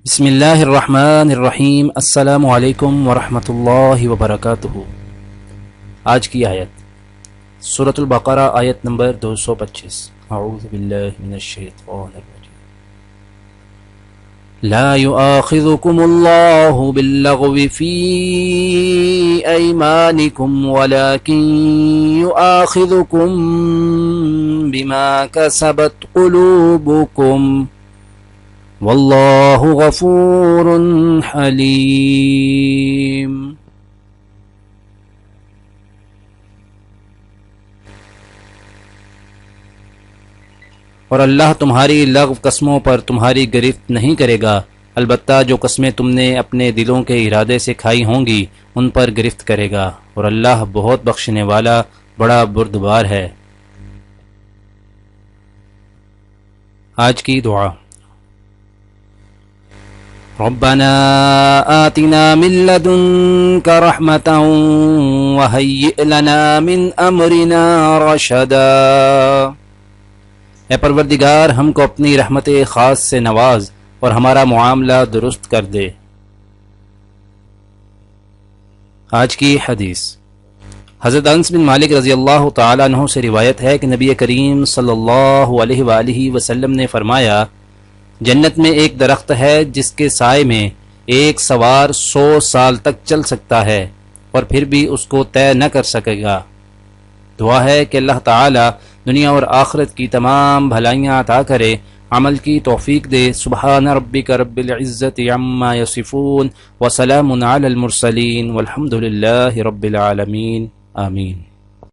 بسم اللہ الرحمن الرحیم۔ السلام علیکم ورحمۃ اللہ وبرکاتہ۔ آج کی آیت سورۃ البقرہ، آیت نمبر 225۔ اعوذ باللہ من الشیطان الرجیم۔ لا يؤاخذكم الله باللغو في أيمانكم ولكن يؤاخذكم بما كسبت قلوبكم واللہ غفور حلیم۔ اور اللہ تمہاری لغو قسموں پر تمہاری گرفت نہیں کرے گا، البتہ جو قسمیں تم نے اپنے دلوں کے ارادے سے کھائی ہوں گی ان پر گرفت کرے گا، اور اللہ بہت بخشنے والا بڑا بردبار ہے۔ آج کی دعا۔ ربنا آتنا من لدنك رحمة وهيئ لنا من أمرنا رشدا۔ اے پروردگار، ہم کو اپنی رحمت خاص سے نواز اور ہمارا معاملہ درست کر دے۔ آج کی حدیث۔ حضرت انس بن مالک رضی اللہ تعالیٰ عنہ سے روایت ہے کہ نبی کریم صلی اللہ علیہ وآلہ وسلم نے فرمایا، جنت میں ایک درخت ہے جس کے سائے میں ایک سوار 100 سال تک چل سکتا ہے اور پھر بھی اس کو طے نہ کر سکے گا۔ دعا ہے کہ اللہ تعالی دنیا اور آخرت کی تمام بھلائیاں عطا کرے، عمل کی توفیق دے۔ سبحان ربک رب العزت عما یصفون وسلام علی المرسلین والحمد للہ رب العالمین، آمین۔